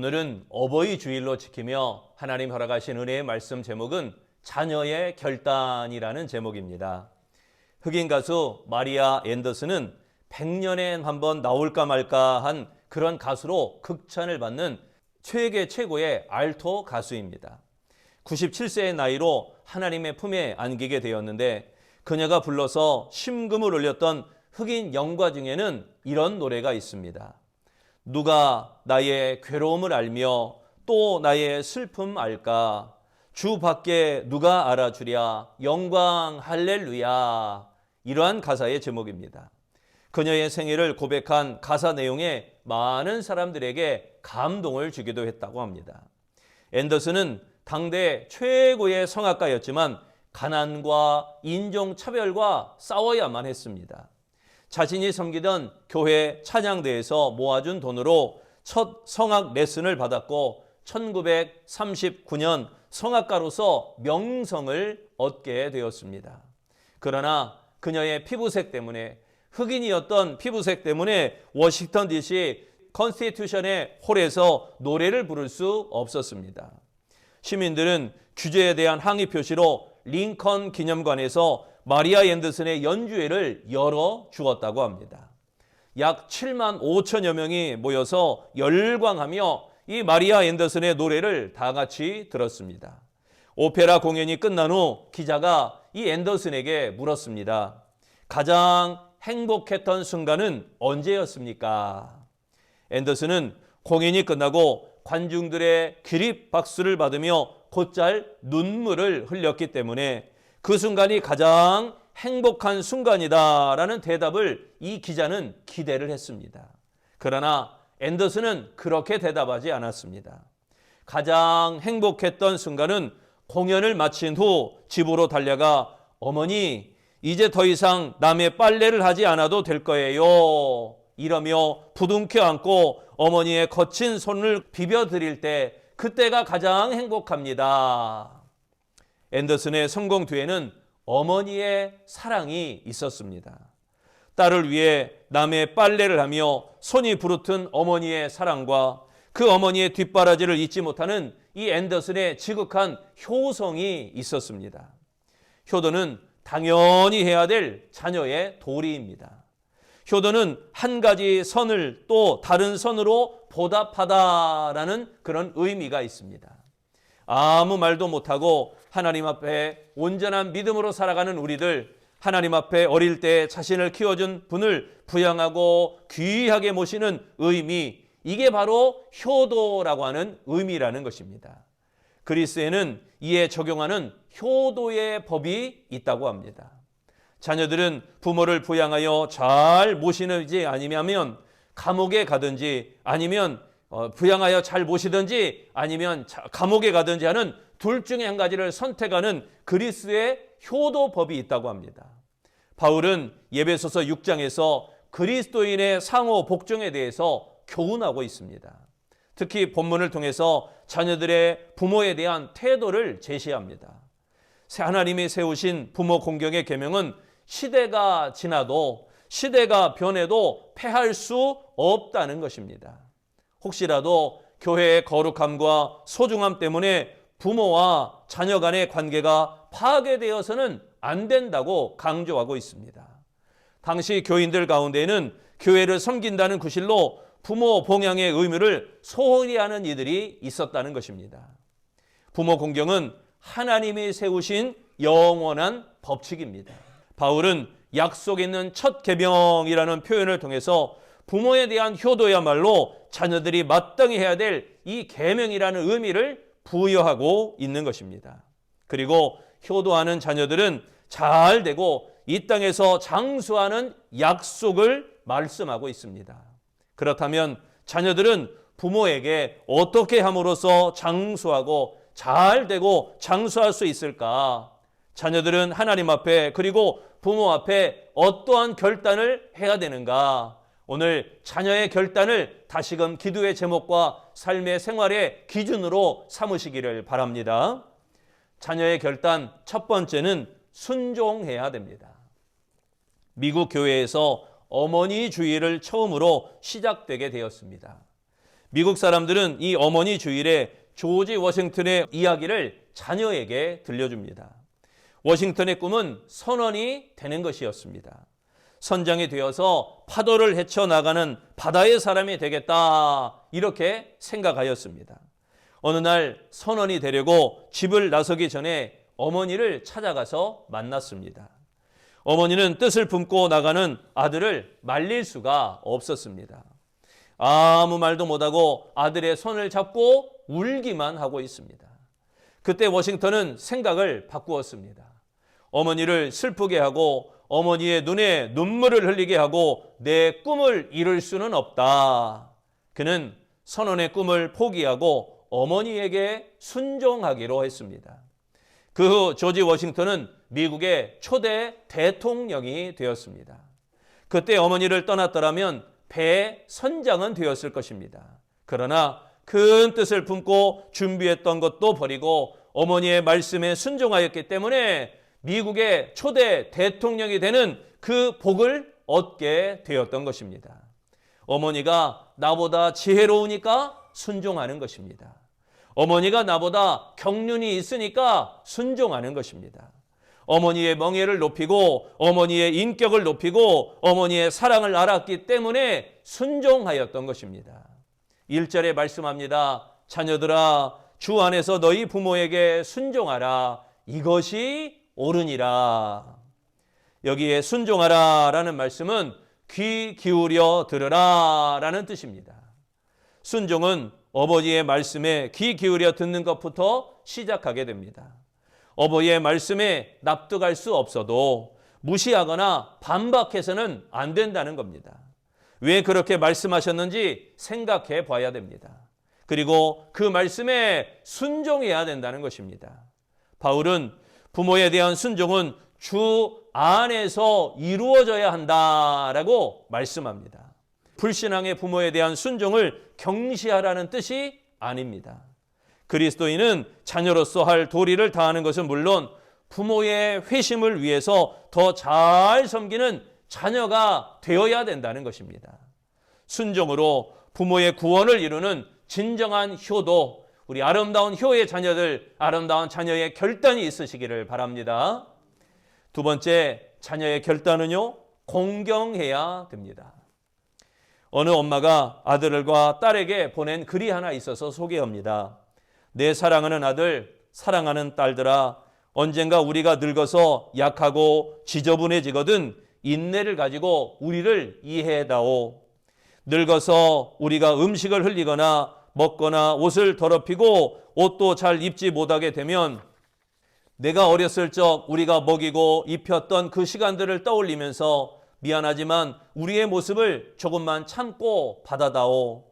오늘은 어버이 주일로 지키며 하나님 허락하신 은혜의 말씀 제목은 자녀의 결단이라는 제목입니다. 흑인 가수 마리아 앤더슨은 100년에 한 번 나올까 말까 한 그런 가수로 극찬을 받는 세계 최고의 알토 가수입니다. 97세의 나이로 하나님의 품에 안기게 되었는데 그녀가 불러서 심금을 울렸던 흑인 영가 중에는 이런 노래가 있습니다. 누가 나의 괴로움을 알며 또 나의 슬픔 알까? 주밖에 누가 알아주랴? 영광 할렐루야. 이러한 가사의 제목입니다. 그녀의 생애를 고백한 가사 내용에 많은 사람들에게 감동을 주기도 했다고 합니다. 앤더슨은 당대 최고의 성악가였지만 가난과 인종차별과 싸워야만 했습니다. 자신이 섬기던 교회 찬양대에서 모아준 돈으로 첫 성악 레슨을 받았고 1939년 성악가로서 명성을 얻게 되었습니다. 그러나 그녀의 피부색 때문에 흑인이었던 피부색 때문에 워싱턴 DC 컨스티튜션의 홀에서 노래를 부를 수 없었습니다. 시민들은 규제에 대한 항의 표시로 링컨 기념관에서 마리아 앤더슨의 연주회를 열어 주었다고 합니다. 약 7만 5천여 명이 모여서 열광하며 이 마리아 앤더슨의 노래를 다 같이 들었습니다. 오페라 공연이 끝난 후 기자가 이 앤더슨에게 물었습니다. 가장 행복했던 순간은 언제였습니까? 앤더슨은 공연이 끝나고 관중들의 기립 박수를 받으며 곧잘 눈물을 흘렸기 때문에 그 순간이 가장 행복한 순간이다라는 대답을 이 기자는 기대를 했습니다. 그러나 앤더슨은 그렇게 대답하지 않았습니다. 가장 행복했던 순간은 공연을 마친 후 집으로 달려가 어머니 이제 더 이상 남의 빨래를 하지 않아도 될 거예요. 이러며 부둥켜 안고 어머니의 거친 손을 비벼드릴 때 그때가 가장 행복합니다. 앤더슨의 성공 뒤에는 어머니의 사랑이 있었습니다. 딸을 위해 남의 빨래를 하며 손이 부르튼 어머니의 사랑과 그 어머니의 뒷바라지를 잊지 못하는 이 앤더슨의 지극한 효성이 있었습니다. 효도는 당연히 해야 될 자녀의 도리입니다. 효도는 한 가지 선을 또 다른 선으로 보답하다라는 그런 의미가 있습니다. 아무 말도 못하고 하나님 앞에 온전한 믿음으로 살아가는 우리들, 하나님 앞에 어릴 때 자신을 키워준 분을 부양하고 귀하게 모시는 의미, 이게 바로 효도라고 하는 의미라는 것입니다. 그리스에는 이에 적용하는 효도의 법이 있다고 합니다. 자녀들은 부모를 부양하여 잘 모시는지 아니면 감옥에 가든지 아니면 부양하여 잘 모시든지 아니면 감옥에 가든지 하는 둘 중에 한 가지를 선택하는 그리스의 효도법이 있다고 합니다. 바울은 에베소서 6장에서 그리스도인의 상호 복종에 대해서 교훈하고 있습니다. 특히 본문을 통해서 자녀들의 부모에 대한 태도를 제시합니다. 하나님이 세우신 부모 공경의 계명은 시대가 지나도 시대가 변해도 패할 수 없다는 것입니다. 혹시라도 교회의 거룩함과 소중함 때문에 부모와 자녀 간의 관계가 파괴되어서는 안 된다고 강조하고 있습니다. 당시 교인들 가운데는 교회를 섬긴다는 구실로 부모 봉양의 의무를 소홀히 하는 이들이 있었다는 것입니다. 부모 공경은 하나님이 세우신 영원한 법칙입니다. 바울은 약속 있는 첫 계명이라는 표현을 통해서 부모에 대한 효도야말로 자녀들이 마땅히 해야 될 이 계명이라는 의미를 부여하고 있는 것입니다. 그리고 효도하는 자녀들은 잘 되고 이 땅에서 장수하는 약속을 말씀하고 있습니다. 그렇다면 자녀들은 부모에게 어떻게 함으로써 장수하고 잘 되고 장수할 수 있을까? 자녀들은 하나님 앞에 그리고 부모 앞에 어떠한 결단을 해야 되는가? 오늘 자녀의 결단을 다시금 기도의 제목과 삶의 생활의 기준으로 삼으시기를 바랍니다. 자녀의 결단 첫 번째는 순종해야 됩니다. 미국 교회에서 어머니 주의를 처음으로 시작되게 되었습니다. 미국 사람들은 이 어머니 주일에 조지 워싱턴의 이야기를 자녀에게 들려줍니다. 워싱턴의 꿈은 선원이 되는 것이었습니다. 선장이 되어서 파도를 헤쳐나가는 바다의 사람이 되겠다, 이렇게 생각하였습니다. 어느 날 선원이 되려고 집을 나서기 전에 어머니를 찾아가서 만났습니다. 어머니는 뜻을 품고 나가는 아들을 말릴 수가 없었습니다. 아무 말도 못하고 아들의 손을 잡고 울기만 하고 있습니다. 그때 워싱턴은 생각을 바꾸었습니다. 어머니를 슬프게 하고 어머니의 눈에 눈물을 흘리게 하고 내 꿈을 이룰 수는 없다. 그는 선원의 꿈을 포기하고 어머니에게 순종하기로 했습니다. 그 후 조지 워싱턴은 미국의 초대 대통령이 되었습니다. 그때 어머니를 떠났더라면 배의 선장은 되었을 것입니다. 그러나 큰 뜻을 품고 준비했던 것도 버리고 어머니의 말씀에 순종하였기 때문에 미국의 초대 대통령이 되는 그 복을 얻게 되었던 것입니다. 어머니가 나보다 지혜로우니까 순종하는 것입니다. 어머니가 나보다 경륜이 있으니까 순종하는 것입니다. 어머니의 명예를 높이고 어머니의 인격을 높이고 어머니의 사랑을 알았기 때문에 순종하였던 것입니다. 1절에 말씀합니다. 자녀들아, 주 안에서 너희 부모에게 순종하라. 이것이 옳으니라. 여기에 순종하라 라는 말씀은 귀 기울여 들으라 라는 뜻입니다. 순종은 어머니의 말씀에 귀 기울여 듣는 것부터 시작하게 됩니다. 어머니의 말씀에 납득할 수 없어도 무시하거나 반박해서는 안 된다는 겁니다. 왜 그렇게 말씀하셨는지 생각해 봐야 됩니다. 그리고 그 말씀에 순종해야 된다는 것입니다. 바울은 부모에 대한 순종은 주 안에서 이루어져야 한다라고 말씀합니다. 불신앙의 부모에 대한 순종을 경시하라는 뜻이 아닙니다. 그리스도인은 자녀로서 할 도리를 다하는 것은 물론 부모의 회심을 위해서 더 잘 섬기는 자녀가 되어야 된다는 것입니다. 순종으로 부모의 구원을 이루는 진정한 효도, 우리 아름다운 효의 자녀들, 아름다운 자녀의 결단이 있으시기를 바랍니다. 두 번째, 자녀의 결단은요, 공경해야 됩니다. 어느 엄마가 아들과 딸에게 보낸 글이 하나 있어서 소개합니다. 내 사랑하는 아들, 사랑하는 딸들아, 언젠가 우리가 늙어서 약하고 지저분해지거든 인내를 가지고 우리를 이해해다오. 늙어서 우리가 음식을 흘리거나 먹거나 옷을 더럽히고 옷도 잘 입지 못하게 되면 내가 어렸을 적 우리가 먹이고 입혔던 그 시간들을 떠올리면서 미안하지만 우리의 모습을 조금만 참고 받아다오.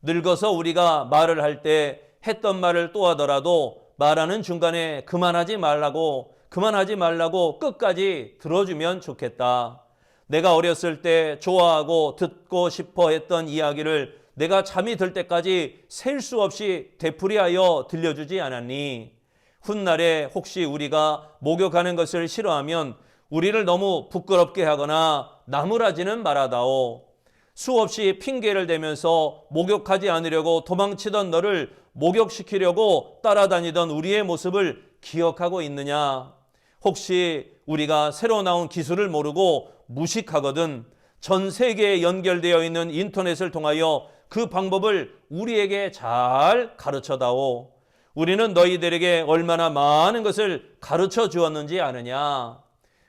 늙어서 우리가 말을 할 때 했던 말을 또 하더라도 말하는 중간에 그만하지 말라고 끝까지 들어주면 좋겠다. 내가 어렸을 때 좋아하고 듣고 싶어 했던 이야기를 내가 잠이 들 때까지 셀 수 없이 되풀이하여 들려주지 않았니? 훗날에 혹시 우리가 목욕하는 것을 싫어하면 우리를 너무 부끄럽게 하거나 나무라지는 말아다오. 수없이 핑계를 대면서 목욕하지 않으려고 도망치던 너를 목욕시키려고 따라다니던 우리의 모습을 기억하고 있느냐? 혹시 우리가 새로 나온 기술을 모르고 무식하거든 전 세계에 연결되어 있는 인터넷을 통하여 그 방법을 우리에게 잘 가르쳐다오. 우리는 너희들에게 얼마나 많은 것을 가르쳐 주었는지 아느냐?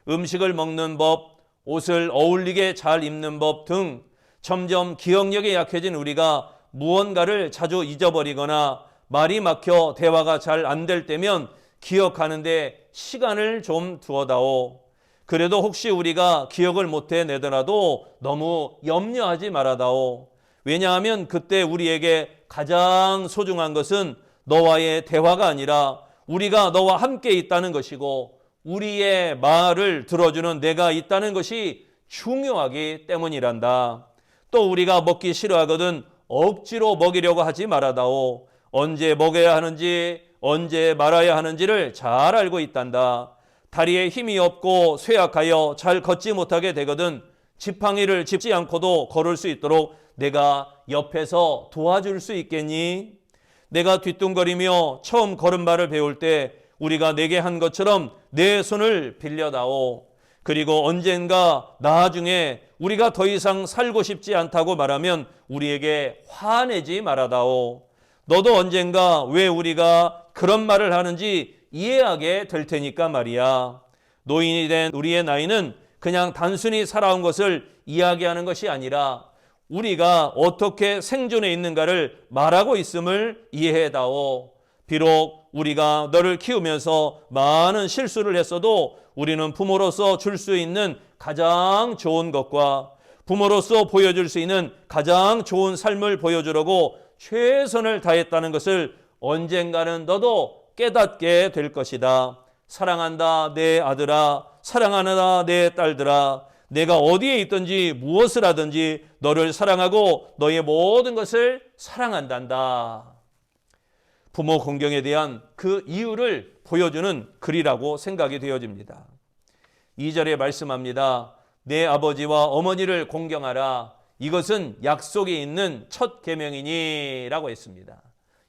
음식을 먹는 법, 옷을 어울리게 잘 입는 법 등 점점 기억력이 약해진 우리가 무언가를 자주 잊어버리거나 말이 막혀 대화가 잘 안 될 때면 기억하는데 시간을 좀 두어다오. 그래도 혹시 우리가 기억을 못해 내더라도 너무 염려하지 말아다오. 왜냐하면 그때 우리에게 가장 소중한 것은 너와의 대화가 아니라 우리가 너와 함께 있다는 것이고 우리의 말을 들어주는 내가 있다는 것이 중요하기 때문이란다. 또 우리가 먹기 싫어하거든 억지로 먹이려고 하지 말아다오. 언제 먹여야 하는지 언제 말아야 하는지를 잘 알고 있단다. 다리에 힘이 없고 쇠약하여 잘 걷지 못하게 되거든 지팡이를 짚지 않고도 걸을 수 있도록 내가 옆에서 도와줄 수 있겠니? 내가 뒤뚱거리며 처음 걸음발을 배울 때 우리가 내게 한 것처럼 내 손을 빌려다오. 그리고 언젠가 나중에 우리가 더 이상 살고 싶지 않다고 말하면 우리에게 화내지 말아다오. 너도 언젠가 왜 우리가 그런 말을 하는지 이해하게 될 테니까 말이야. 노인이 된 우리의 나이는 그냥 단순히 살아온 것을 이야기하는 것이 아니라 우리가 어떻게 생존해 있는가를 말하고 있음을 이해해다오. 비록 우리가 너를 키우면서 많은 실수를 했어도 우리는 부모로서 줄 수 있는 가장 좋은 것과 부모로서 보여줄 수 있는 가장 좋은 삶을 보여주려고 최선을 다했다는 것을 언젠가는 너도 깨닫게 될 것이다. 사랑한다 내 아들아, 사랑하다 내 딸들아, 내가 어디에 있든지 무엇을 하든지 너를 사랑하고 너의 모든 것을 사랑한단다. 부모 공경에 대한 그 이유를 보여주는 글이라고 생각이 되어집니다. 2절에 말씀합니다. 내 아버지와 어머니를 공경하라. 이것은 약속이 있는 첫 계명이니 라고 했습니다.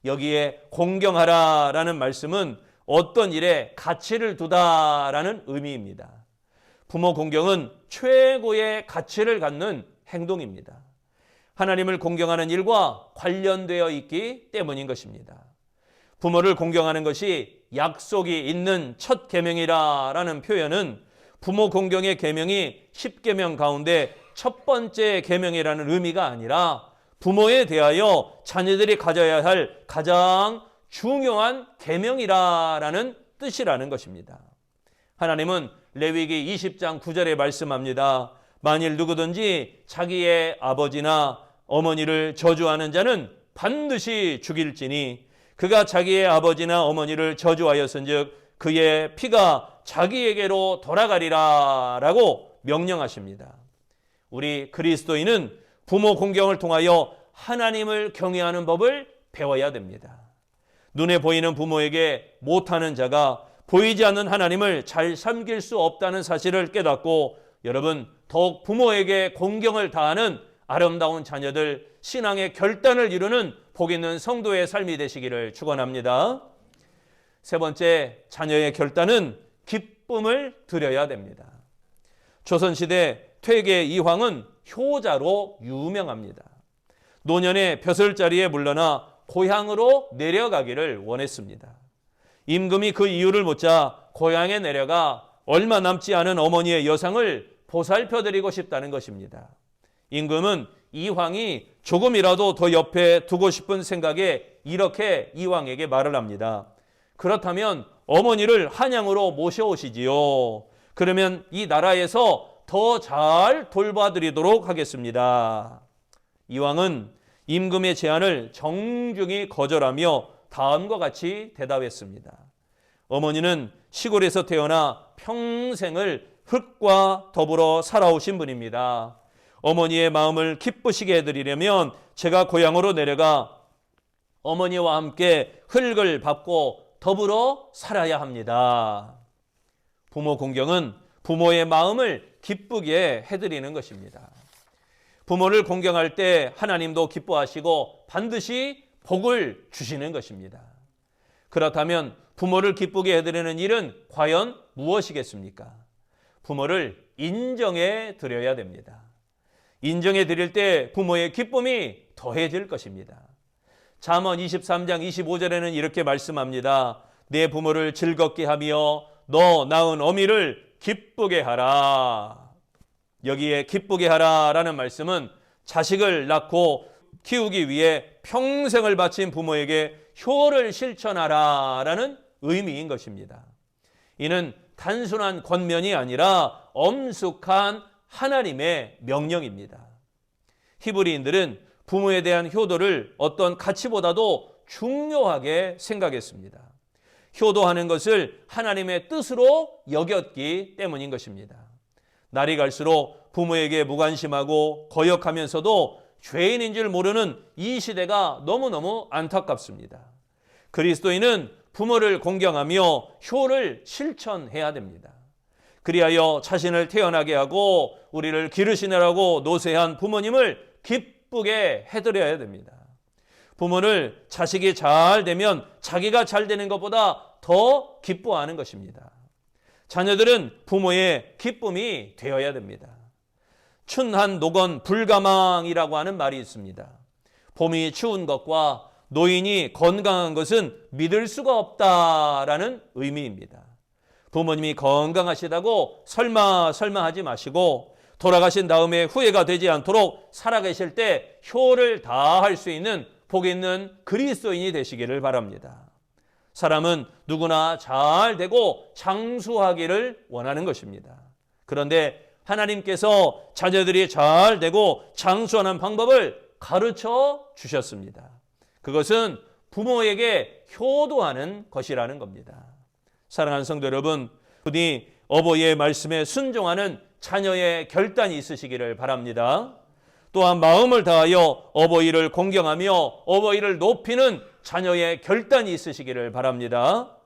여기에 공경하라라는 말씀은 어떤 일에 가치를 두다라는 의미입니다. 부모 공경은 최고의 가치를 갖는 행동입니다. 하나님을 공경하는 일과 관련되어 있기 때문인 것입니다. 부모를 공경하는 것이 약속이 있는 첫 계명이라는 표현은 부모 공경의 계명이 10계명 가운데 첫 번째 계명이라는 의미가 아니라 부모에 대하여 자녀들이 가져야 할 가장 중요한 계명이라는 뜻이라는 것입니다. 하나님은 레위기 20장 9절에 말씀합니다. 만일 누구든지 자기의 아버지나 어머니를 저주하는 자는 반드시 죽일지니 그가 자기의 아버지나 어머니를 저주하였은즉 그의 피가 자기에게로 돌아가리라 라고 명령하십니다. 우리 그리스도인은 부모 공경을 통하여 하나님을 경외하는 법을 배워야 됩니다. 눈에 보이는 부모에게 못하는 자가 보이지 않는 하나님을 잘 섬길 수 없다는 사실을 깨닫고 여러분 더욱 부모에게 공경을 다하는 아름다운 자녀들, 신앙의 결단을 이루는 복 있는 성도의 삶이 되시기를 축원합니다. 세 번째, 자녀의 결단은 기쁨을 드려야 됩니다. 조선시대 퇴계 이황은 효자로 유명합니다. 노년에 벼슬자리에 물러나 고향으로 내려가기를 원했습니다. 임금이 그 이유를 묻자 고향에 내려가 얼마 남지 않은 어머니의 여상을 보살펴드리고 싶다는 것입니다. 임금은 이황이 조금이라도 더 옆에 두고 싶은 생각에 이렇게 이황에게 말을 합니다. 그렇다면 어머니를 한양으로 모셔오시지요. 그러면 이 나라에서 더 잘 돌봐드리도록 하겠습니다. 이황은 임금의 제안을 정중히 거절하며 다음과 같이 대답했습니다. 어머니는 시골에서 태어나 평생을 흙과 더불어 살아오신 분입니다. 어머니의 마음을 기쁘시게 해드리려면 제가 고향으로 내려가 어머니와 함께 흙을 밟고 더불어 살아야 합니다. 부모 공경은 부모의 마음을 기쁘게 해드리는 것입니다. 부모를 공경할 때 하나님도 기뻐하시고 반드시 복을 주시는 것입니다. 그렇다면 부모를 기쁘게 해드리는 일은 과연 무엇이겠습니까? 부모를 인정해 드려야 됩니다. 인정해 드릴 때 부모의 기쁨이 더해질 것입니다. 잠언 23장 25절에는 이렇게 말씀합니다. 내 부모를 즐겁게 하며 너 낳은 어미를 기쁘게 하라. 여기에 기쁘게 하라라는 말씀은 자식을 낳고 키우기 위해 평생을 바친 부모에게 효를 실천하라라는 의미인 것입니다. 이는 단순한 권면이 아니라 엄숙한 하나님의 명령입니다. 히브리인들은 부모에 대한 효도를 어떤 가치보다도 중요하게 생각했습니다. 효도하는 것을 하나님의 뜻으로 여겼기 때문인 것입니다. 날이 갈수록 부모에게 무관심하고 거역하면서도 죄인인 줄 모르는 이 시대가 너무너무 안타깝습니다. 그리스도인은 부모를 공경하며 효를 실천해야 됩니다. 그리하여 자신을 태어나게 하고 우리를 기르시느라고 노쇠한 부모님을 기쁘게 기쁘게 해드려야 됩니다. 부모를 자식이 잘 되면 자기가 잘 되는 것보다 더 기뻐하는 것입니다. 자녀들은 부모의 기쁨이 되어야 됩니다. 춘한 노건 불가망이라고 하는 말이 있습니다. 봄이 추운 것과 노인이 건강한 것은 믿을 수가 없다라는 의미입니다. 부모님이 건강하시다고 설마 하지 마시고 돌아가신 다음에 후회가 되지 않도록 살아계실 때 효를 다할 수 있는 복 있는 그리스도인이 되시기를 바랍니다. 사람은 누구나 잘 되고 장수하기를 원하는 것입니다. 그런데 하나님께서 자녀들이 잘 되고 장수하는 방법을 가르쳐 주셨습니다. 그것은 부모에게 효도하는 것이라는 겁니다. 사랑하는 성도 여러분, 부디 어버이의 말씀에 순종하는 자녀의 결단이 있으시기를 바랍니다. 또한 마음을 다하여 어버이를 공경하며 어버이를 높이는 자녀의 결단이 있으시기를 바랍니다.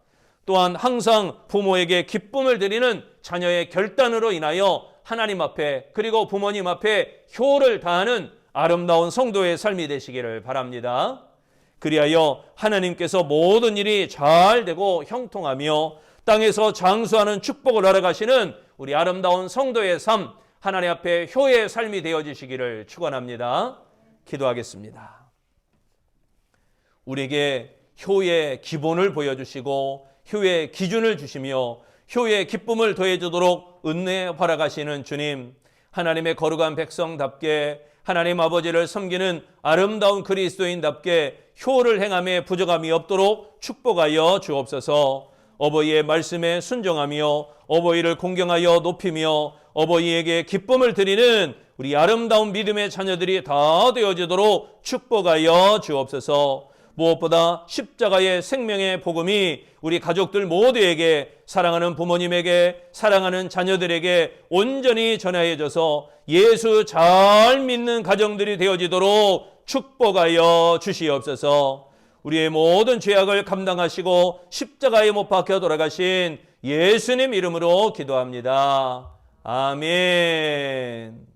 또한 항상 부모에게 기쁨을 드리는 자녀의 결단으로 인하여 하나님 앞에 그리고 부모님 앞에 효를 다하는 아름다운 성도의 삶이 되시기를 바랍니다. 그리하여 하나님께서 모든 일이 잘 되고 형통하며 땅에서 장수하는 축복을 알아가시는 우리 아름다운 성도의 삶, 하나님 앞에 효의 삶이 되어지시기를 축원합니다. 기도하겠습니다. 우리에게 효의 기본을 보여주시고 효의 기준을 주시며 효의 기쁨을 더해주도록 은혜 바라가시는 주님, 하나님의 거룩한 백성답게 하나님 아버지를 섬기는 아름다운 그리스도인답게 효를 행함에 부족함이 없도록 축복하여 주옵소서. 어버이의 말씀에 순종하며 어버이를 공경하여 높이며 어버이에게 기쁨을 드리는 우리 아름다운 믿음의 자녀들이 다 되어지도록 축복하여 주옵소서. 무엇보다 십자가의 생명의 복음이 우리 가족들 모두에게, 사랑하는 부모님에게, 사랑하는 자녀들에게 온전히 전하여져서 예수 잘 믿는 가정들이 되어지도록 축복하여 주시옵소서. 우리의 모든 죄악을 감당하시고 십자가에 못 박혀 돌아가신 예수님 이름으로 기도합니다. 아멘.